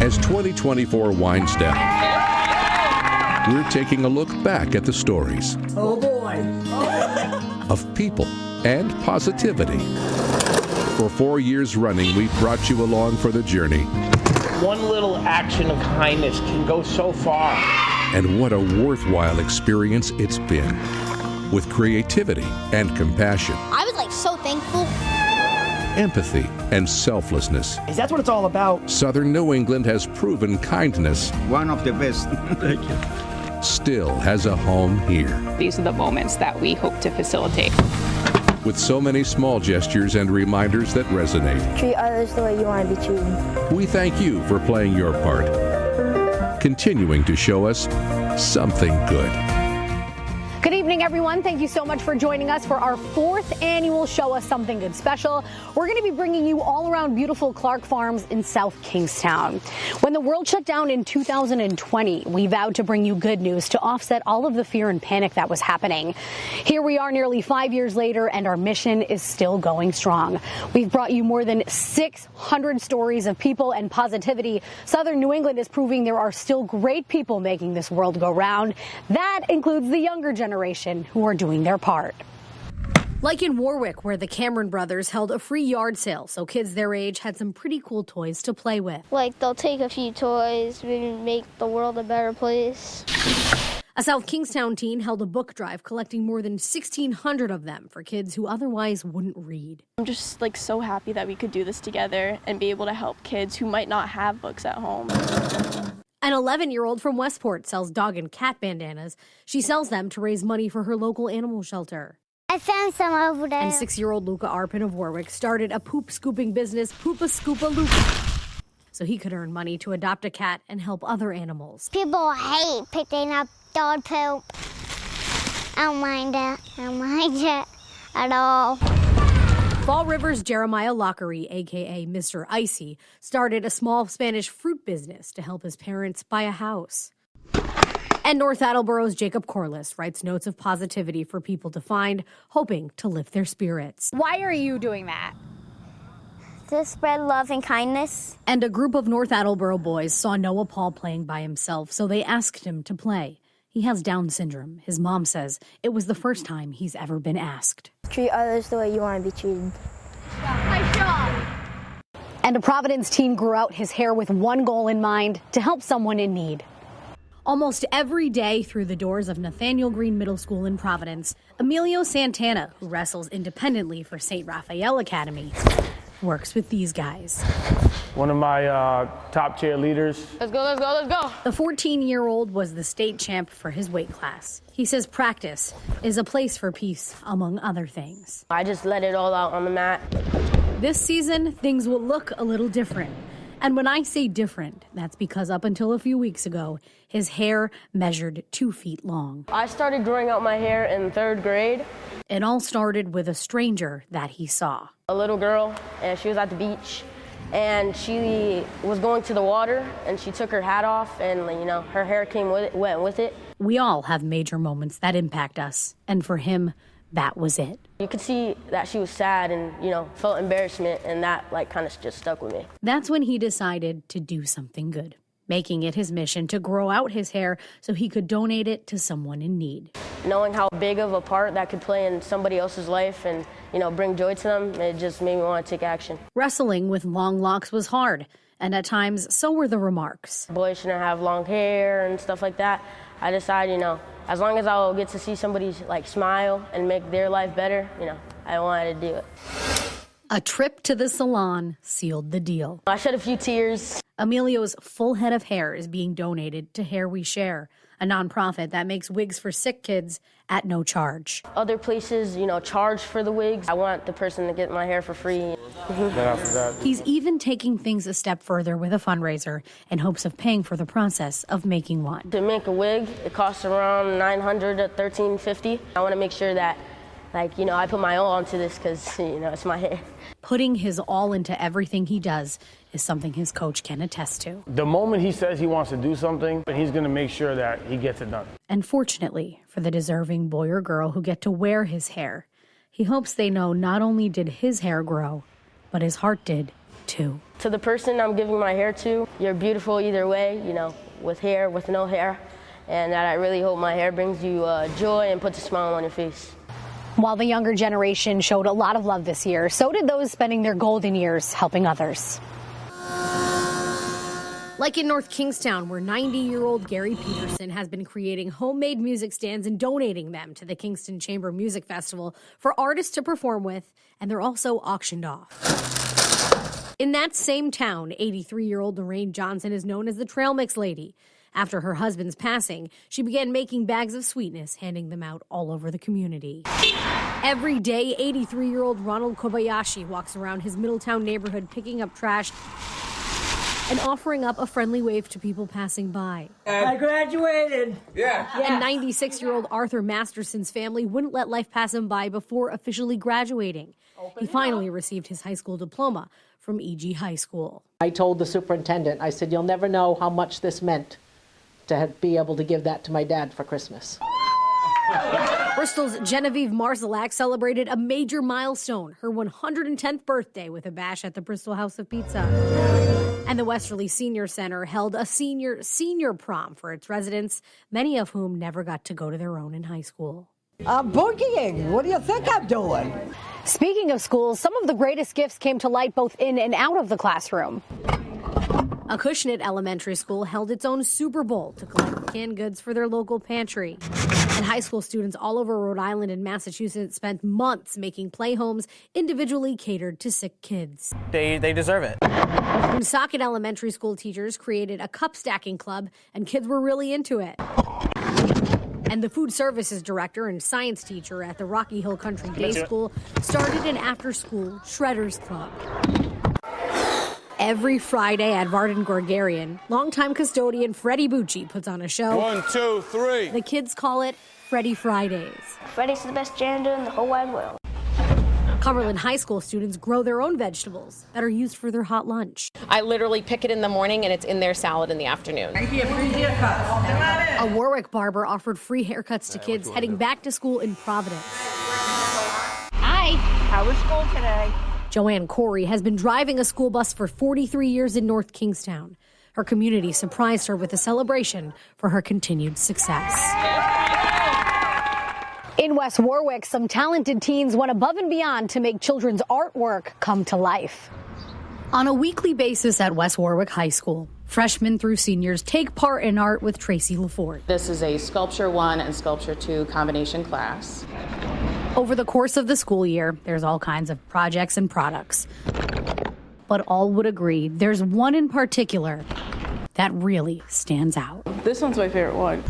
As 2024 winds down, we're taking a look back at the stories of people and positivity. For 4 years running, we've brought you along for the journey. One little action of kindness can go so far. And what a worthwhile experience it's been. With creativity and compassion. I was so thankful. Empathy and selflessness. That's what it's all about. Southern New England has proven kindness. One of the best. Thank you. Still has a home here. These are the moments that we hope to facilitate. With so many small gestures and reminders that resonate. Treat others the way you want to be treated. We thank you for playing your part. Continuing to show us something good. Good evening, everyone. Thank you so much for joining us for our 4th annual Show Us Something Good special. We're going to be bringing you all around beautiful Clark Farms in South Kingstown. When the world shut down in 2020, we vowed to bring you good news to offset all of the fear and panic that was happening. Here we are nearly 5 years later, and our mission is still going strong. We've brought you more than 600 stories of people and positivity. Southern New England is proving there are still great people making this world go round. That includes the younger generation who are doing their part. Like in Warwick, where the Cameron brothers held a free yard sale, so kids their age had some pretty cool toys to play with. They'll take a few toys, maybe make the world a better place. A South Kingstown teen held a book drive, collecting more than 1,600 of them for kids who otherwise wouldn't read. I'm just so happy that we could do this together and be able to help kids who might not have books at home. An 11-year-old from Westport sells dog and cat bandanas. She sells them to raise money for her local animal shelter. I found some over there. And 6-year-old Luca Arpin of Warwick started a poop scooping business, Poopa Scoopa Luca, so he could earn money to adopt a cat and help other animals. People hate picking up dog poop. I don't mind it. I don't mind it at all. Fall River's Jeremiah Lockery, a.k.a. Mr. Icy, started a small Spanish fruit business to help his parents buy a house. And North Attleboro's Jacob Corliss writes notes of positivity for people to find, hoping to lift their spirits. Why are you doing that? To spread love and kindness. And a group of North Attleboro boys saw Noah Paul playing by himself, so they asked him to play. He has Down syndrome. His mom says it was the first time he's ever been asked. Treat others the way you want to be treated. Nice job. And a Providence teen grew out his hair with one goal in mind: to help someone in need. Almost every day through the doors of Nathaniel Green Middle School in Providence, Emilio Santana, who wrestles independently for St. Raphael Academy, works with these guys. One of my top cheerleaders. Let's go, let's go, let's go. The 14-year-old was the state champ for his weight class. He says practice is a place for peace, among other things. I just let it all out on the mat. This season, things will look a little different. And when I say different, that's because up until a few weeks ago, his hair measured 2 feet long. I started growing out my hair in 3rd grade. It all started with a stranger that he saw. A little girl, and she was at the beach, and she was going to the water, and she took her hat off, and her hair went with it. We all have major moments that impact us, and for him, that was it. You could see that she was sad and, felt embarrassment, and that kind of just stuck with me. That's when he decided to do something good, making it his mission to grow out his hair so he could donate it to someone in need. Knowing how big of a part that could play in somebody else's life and, bring joy to them, it just made me want to take action. Wrestling with long locks was hard, and at times, so were the remarks. Boys shouldn't have long hair and stuff like that. I decided, as long as I'll get to see somebody smile and make their life better, I wanted to do it. A trip to the salon sealed the deal. I shed a few tears. Emilio's full head of hair is being donated to Hair We Share, a nonprofit that makes wigs for sick kids at no charge. Other places, charge for the wigs. I want the person to get my hair for free. He's even taking things a step further with a fundraiser in hopes of paying for the process of making one. To make a wig, it costs around $900 to $1,350. I want to make sure that, I put my all into this because, it's my hair. Putting his all into everything he does is something his coach can attest to. The moment he says he wants to do something, he's going to make sure that he gets it done. And fortunately, for the deserving boy or girl who get to wear his hair, he hopes they know not only did his hair grow, but his heart did too. To the person I'm giving my hair to, you're beautiful either way, you know, with hair, with no hair. And that I really hope my hair brings you joy and puts a smile on your face. While the younger generation showed a lot of love this year, so did those spending their golden years helping others. Like in North Kingstown, where 90-year-old Gary Peterson has been creating homemade music stands and donating them to the Kingston Chamber Music Festival for artists to perform with, and they're also auctioned off. In that same town, 83-year-old Lorraine Johnson is known as the Trail Mix Lady. After her husband's passing, she began making bags of sweetness, handing them out all over the community. Every day, 83-year-old Ronald Kobayashi walks around his Middletown neighborhood picking up trash and offering up a friendly wave to people passing by. I graduated. Yeah. And 96-year-old Arthur Masterson's family wouldn't let life pass him by before officially graduating. He finally received his high school diploma from E.G. High School. I told the superintendent, I said, you'll never know how much this meant to be able to give that to my dad for Christmas. Bristol's Genevieve Marzalak celebrated a major milestone, her 110th birthday, with a bash at the Bristol House of Pizza. And the Westerly Senior Center held a senior prom for its residents, many of whom never got to go to their own in high school. I'm boogieing. What do you think I'm doing? Speaking of schools, some of the greatest gifts came to light both in and out of the classroom. Acushnet Elementary School held its own Super Bowl to collect canned goods for their local pantry. And high school students all over Rhode Island and Massachusetts spent months making playhomes individually catered to sick kids. They deserve it. Woonsocket Elementary School teachers created a cup stacking club, and kids were really into it. And the food services director and science teacher at the Rocky Hill Country Day School started an after-school Shredders Club. Every Friday at Varden Gorgarian, longtime custodian Freddie Bucci puts on a show. 1, 2, 3. The kids call it Freddie Fridays. Freddie's the best janitor in the whole wide world. Cumberland High School students grow their own vegetables that are used for their hot lunch. I literally pick it in the morning and it's in their salad in the afternoon. A Warwick barber offered free haircuts to kids heading back to school in Providence. Hi. How was school today? Joanne Corey has been driving a school bus for 43 years in North Kingstown. Her community surprised her with a celebration for her continued success. In West Warwick, some talented teens went above and beyond to make children's artwork come to life. On a weekly basis at West Warwick High School, freshmen through seniors take part in art with Tracy LaForte. This is a Sculpture 1 and Sculpture 2 combination class. Over the course of the school year, there's all kinds of projects and products. But all would agree there's one in particular that really stands out. This one's my favorite one.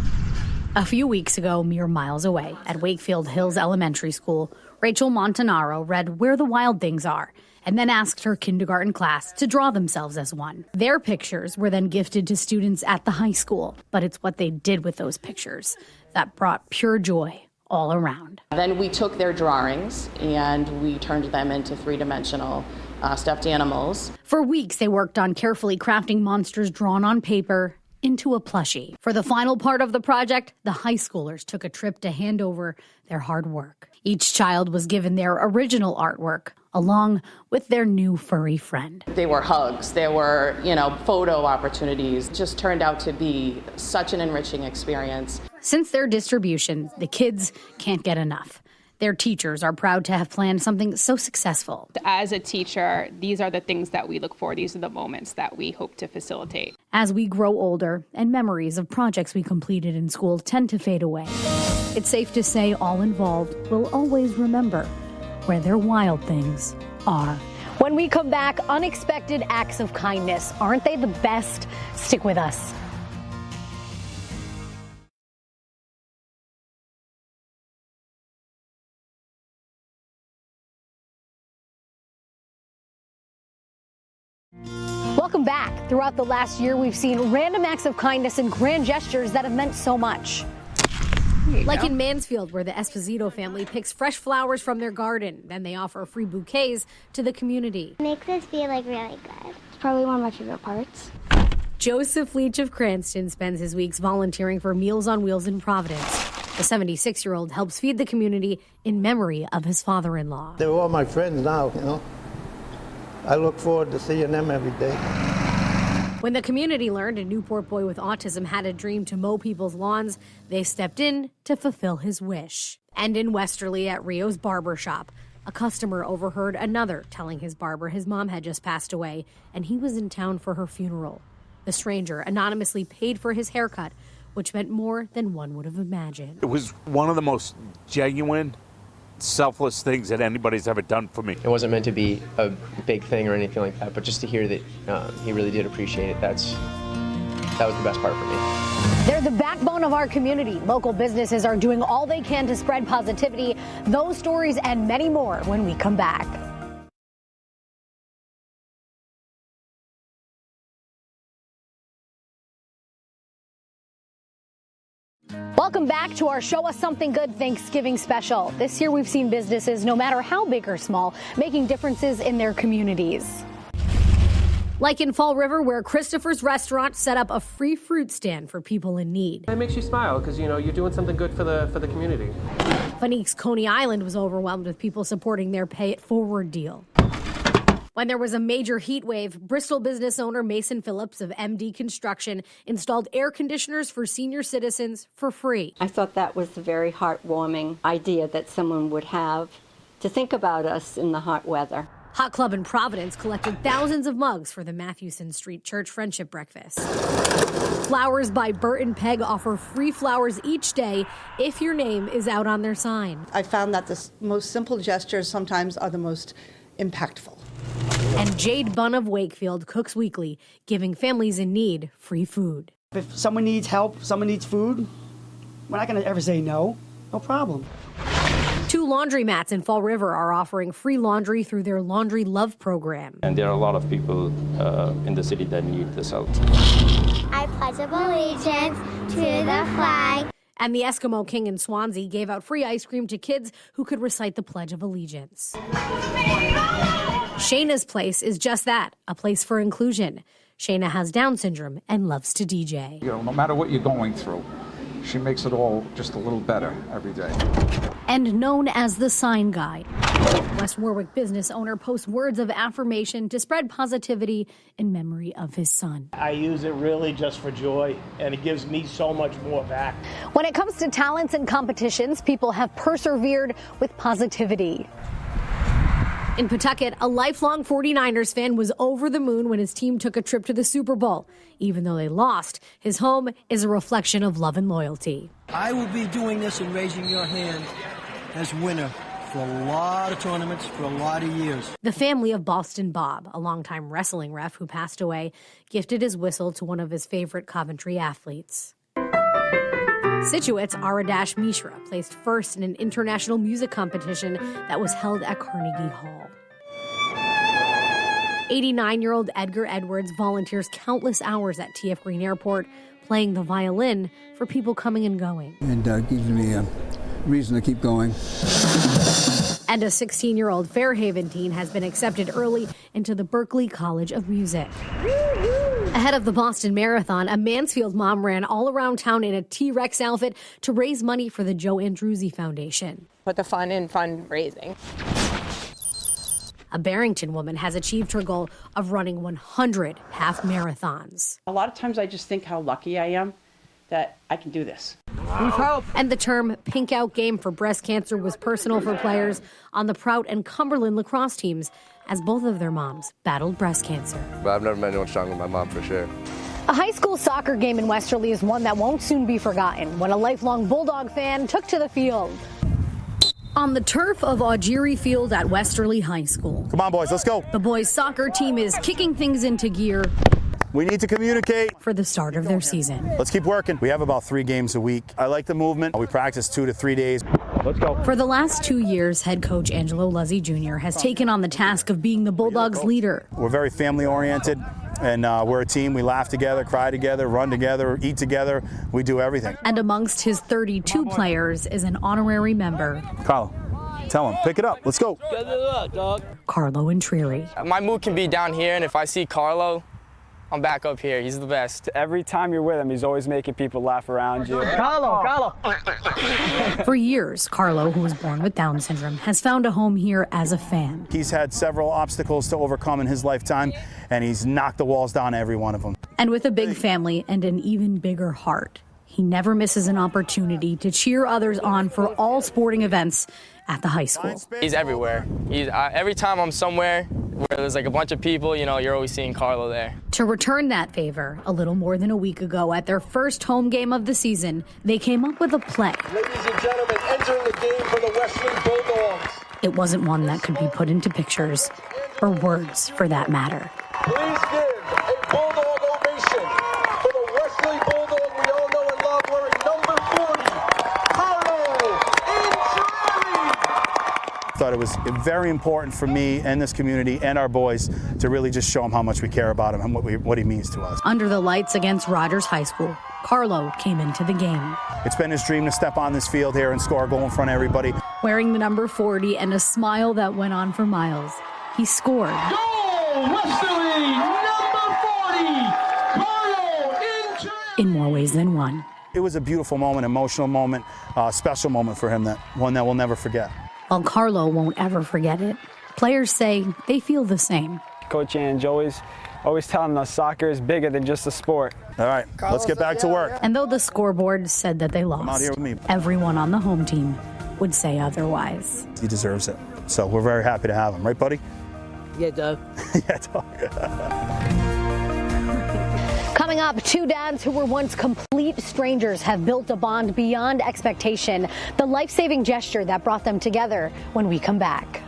A few weeks ago, mere miles away, at Wakefield Hills Elementary School, Rachel Montanaro read Where the Wild Things Are, and then asked her kindergarten class to draw themselves as one. Their pictures were then gifted to students at the high school, but it's what they did with those pictures that brought pure joy all around. Then we took their drawings and we turned them into three-dimensional stuffed animals. For weeks, they worked on carefully crafting monsters drawn on paper into a plushie. For the final part of the project, the high schoolers took a trip to hand over their hard work. Each child was given their original artwork, along with their new furry friend. They were hugs, there were, photo opportunities. It just turned out to be such an enriching experience. Since their distribution, the kids can't get enough. Their teachers are proud to have planned something so successful. As a teacher, these are the things that we look for. These are the moments that we hope to facilitate. As we grow older and memories of projects we completed in school tend to fade away, it's safe to say all involved will always remember where their wild things are. When we come back, unexpected acts of kindness. Aren't they the best? Stick with us. Welcome back. Throughout the last year, we've seen random acts of kindness and grand gestures that have meant so much. Like in Mansfield, where the Esposito family picks fresh flowers from their garden. Then they offer free bouquets to the community. Makes us feel like really good. It's probably one of my favorite parts. Joseph Leach of Cranston spends his weeks volunteering for Meals on Wheels in Providence. The 76-year-old helps feed the community in memory of his father-in-law. They're all my friends now, I look forward to seeing them every day. When the community learned a Newport boy with autism had a dream to mow people's lawns, they stepped in to fulfill his wish. And in Westerly at Rio's barber shop, a customer overheard another telling his barber his mom had just passed away and he was in town for her funeral. The stranger anonymously paid for his haircut, which meant more than one would have imagined. It was one of the most genuine, selfless things that anybody's ever done for me. It wasn't meant to be a big thing or anything like that, but just to hear that he really did appreciate it, that was the best part for me. They're the backbone of our community. Local businesses are doing all they can to spread positivity. Those stories and many more when we come back. Welcome back to our Show Us Something Good Thanksgiving special. This year we've seen businesses, no matter how big or small, making differences in their communities. Like in Fall River, where Christopher's Restaurant set up a free fruit stand for people in need. It makes you smile because, you're doing something good for the community. Phoenix Coney Island was overwhelmed with people supporting their Pay It Forward deal. When there was a major heat wave, Bristol business owner Mason Phillips of MD Construction installed air conditioners for senior citizens for free. I thought that was a very heartwarming idea that someone would have to think about us in the hot weather. Hot Club in Providence collected thousands of mugs for the Mathewson Street Church Friendship Breakfast. Flowers by Burt and Peg offer free flowers each day if your name is out on their sign. I found that the most simple gestures sometimes are the most impactful. And Jade Bunn of Wakefield cooks weekly, giving families in need free food. If someone needs help, someone needs food, we're not going to ever say no. No problem. 2 laundromats in Fall River are offering free laundry through their Laundry Love program. And there are a lot of people in the city that need this help. I pledge allegiance to the flag. And the Eskimo King in Swansea gave out free ice cream to kids who could recite the Pledge of Allegiance. Shayna's Place is just that, a place for inclusion. Shayna has Down syndrome and loves to DJ. No matter what you're going through, she makes it all just a little better every day. And known as the Sign Guide, West Warwick business owner posts words of affirmation to spread positivity in memory of his son. I use it really just for joy, and it gives me so much more back. When it comes to talents and competitions, people have persevered with positivity. In Pawtucket, a lifelong 49ers fan was over the moon when his team took a trip to the Super Bowl. Even though they lost, his home is a reflection of love and loyalty. I will be doing this and raising your hand as winner for a lot of tournaments for a lot of years. The family of Boston Bob, a longtime wrestling ref who passed away, gifted his whistle to one of his favorite Coventry athletes. Situate's Aradash Mishra placed first in an international music competition that was held at Carnegie Hall. 89-year-old Edgar Edwards volunteers countless hours at TF Green Airport playing the violin for people coming and going. And gives me a reason to keep going. And a 16-year-old Fairhaven teen has been accepted early into the Berklee College of Music. Ahead of the Boston Marathon, a Mansfield mom ran all around town in a T-Rex outfit to raise money for the Joe Andruzzi Foundation. Put the fun in fundraising. A Barrington woman has achieved her goal of running 100 half marathons. A lot of times I just think how lucky I am that I can do this. And the term pink out game for breast cancer was personal for players on the Prout and Cumberland lacrosse teams as both of their moms battled breast cancer. But I've never met anyone stronger than my mom for sure. A high school soccer game in Westerly is one that won't soon be forgotten when a lifelong Bulldog fan took to the field. On the turf of Augeri Field at Westerly High School. Come on, boys, let's go. The boys' soccer team is kicking things into gear. We need to communicate for the start of their season. Let's keep working. We have about 3 games a week. I like the movement. We practice 2 to 3 days. Let's go. For the last 2 years, head coach Angelo Luzzi Jr. has taken on the task of being the Bulldogs' leader. We're very family-oriented, and we're a team. We laugh together, cry together, run together, eat together. We do everything. And amongst his 32 players is an honorary member. Carlo, tell him, pick it up. Let's go. Carlo Intrieri. My mood can be down here, and if I see Carlo, I'm back up here. He's the best. Every time you're with him, he's always making people laugh around you. Carlo. For years, Carlo, who was born with Down syndrome, has found a home here as a fan. He's had several obstacles to overcome in his lifetime, and he's knocked the walls down every one of them. And with a big family and an even bigger heart, he never misses an opportunity to cheer others on for all sporting events at the high school. He's everywhere. Every time I'm somewhere where there's like a bunch of people, you know, you're always seeing Carlo there. To return that favor, a little more than a week ago at their first home game of the season, they came up with a play. Ladies and gentlemen, entering the game for the Wesley Bulldogs. It wasn't one that could be put into pictures, or words for that matter. Please give a Bulldog ovation for the Wesley Bulldog we all know and love, wearing number 40, Carlo Intrieri. Thought it was very important for me and this community and our boys to really just show him how much we care about him and what he means to us. Under the lights against Rogers High School, Carlo came into the game. It's been his dream to step on this field here and score a goal in front of everybody. Wearing the number 40 and a smile that went on for miles, he scored. Goal, Wesley, number 40, Carlo Intrieri. In more ways than one. It was a beautiful moment, emotional moment, special moment for him, one that we'll never forget. While Carlo won't ever forget it, players say they feel the same. Coach Ange always telling us soccer is bigger than just a sport. All right, let's get back to work. And though the scoreboard said that they Come out here lost, with me. everyone on the home team would say otherwise. He deserves it. So we're very happy to have him. Right, buddy? Yeah, Doug. Yeah, Doug. Coming up, two dads who were once complete strangers have built a bond beyond expectation. The life-saving gesture that brought them together when we come back.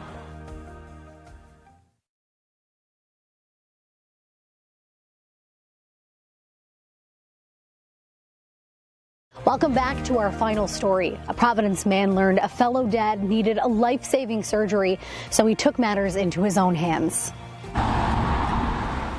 Welcome back to our final story. A Providence man learned a fellow dad needed a life-saving surgery, so he took matters into his own hands.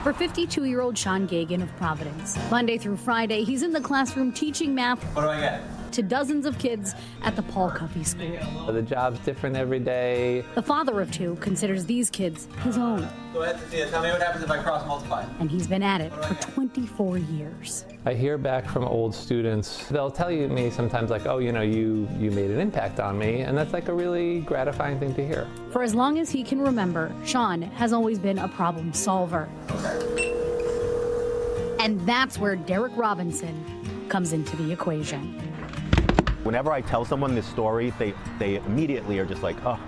For 52-year-old Sean Gagan of Providence, Monday through Friday, he's in the classroom teaching math What do I get? to dozens of kids at the Paul Cuffey School. The job's different every day. The father of two considers these kids his own, Go ahead, Sophia. Tell me what happens if I cross multiply. and he's been at it for 24 years. I hear back from old students. They'll tell me sometimes like, oh, you know, you made an impact on me. And that's like a really gratifying thing to hear. For as long as he can remember, Sean has always been a problem solver. And that's where Derek Robinson comes into the equation. Whenever I tell someone this story, they immediately are just like, oh,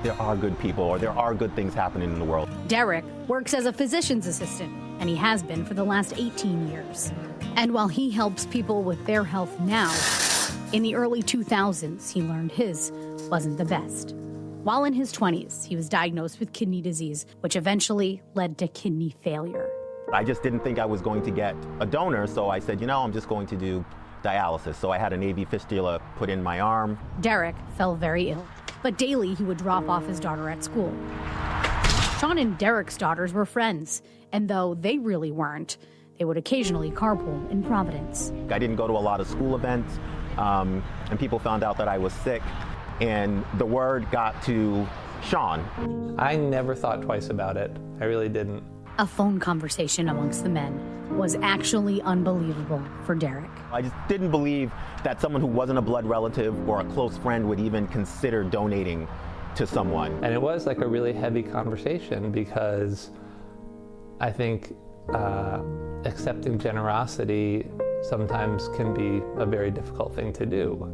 there are good people, or there are good things happening in the world. Derek works as a physician's assistant, and he has been for the last 18 years. And while he helps people with their health now, in the early 2000s, he learned his wasn't the best. While in his 20s, he was diagnosed with kidney disease, which eventually led to kidney failure. I just didn't think I was going to get a donor, so I said, you know, I'm just going to do dialysis. So I had an AV fistula put in my arm. Derek fell very ill, but daily he would drop off his daughter at school. Sean and Derek's daughters were friends, and though they really weren't, they would occasionally carpool in Providence. I didn't go to a lot of school events, and people found out that I was sick, and the word got to Sean. I never thought twice about it. I really didn't. A phone conversation amongst the men was actually unbelievable for Derek. I just didn't believe that someone who wasn't a blood relative or a close friend would even consider donating to someone. And it was like a really heavy conversation because I think accepting generosity sometimes can be a very difficult thing to do.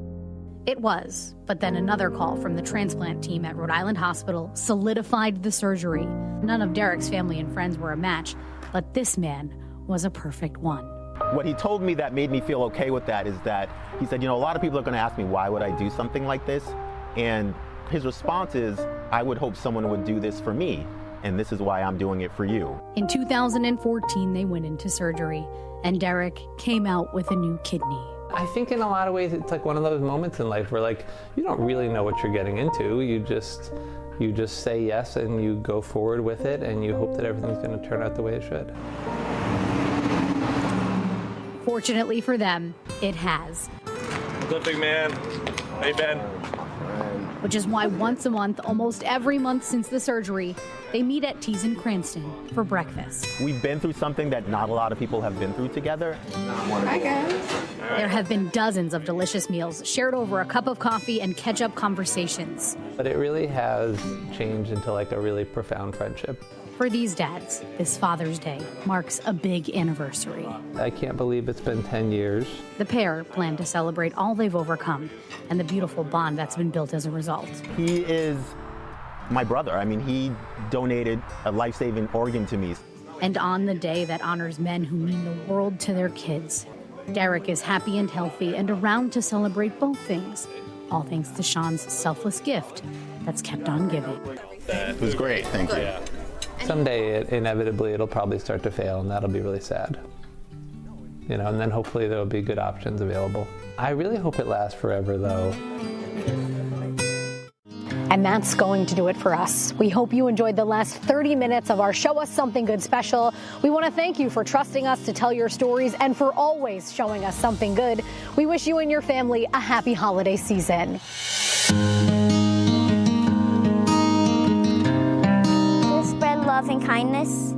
It was, but then another call from the transplant team at Rhode Island Hospital solidified the surgery. None of Derek's family and friends were a match, but this man was a perfect one. What he told me that made me feel okay with that is that he said, you know, a lot of people are going to ask me, why would I do something like this? And his response is, I would hope someone would do this for me, and this is why I'm doing it for you. In 2014, they went into surgery, and Derek came out with a new kidney. I think in a lot of ways it's like one of those moments in life where like you don't really know what you're getting into. You just say yes and you go forward with it and you hope that everything's going to turn out the way it should. Fortunately for them, it has. What's up, big man? How you been? which is why once a month, almost every month since the surgery, they meet at Teas in Cranston for breakfast. We've been through something that not a lot of people have been through together. Hi, guys. There have been dozens of delicious meals shared over a cup of coffee and catch-up conversations. But it really has changed into like a really profound friendship. For these dads, this Father's Day marks a big anniversary. I can't believe it's been 10 years. The pair plan to celebrate all they've overcome and the beautiful bond that's been built as a result. He is my brother. I mean, he donated a life-saving organ to me. And on the day that honors men who mean the world to their kids, Derek is happy and healthy and around to celebrate both things, all thanks to Sean's selfless gift that's kept on giving. It was great, thank you. Someday, inevitably, it'll probably start to fail, and that'll be really sad. You know, and then hopefully there'll be good options available. I really hope it lasts forever, though. And that's going to do it for us. We hope you enjoyed the last 30 minutes of our Show Us Something Good special. We want to thank you for trusting us to tell your stories and for always showing us something good. We wish you and your family a happy holiday season. Spread love and kindness.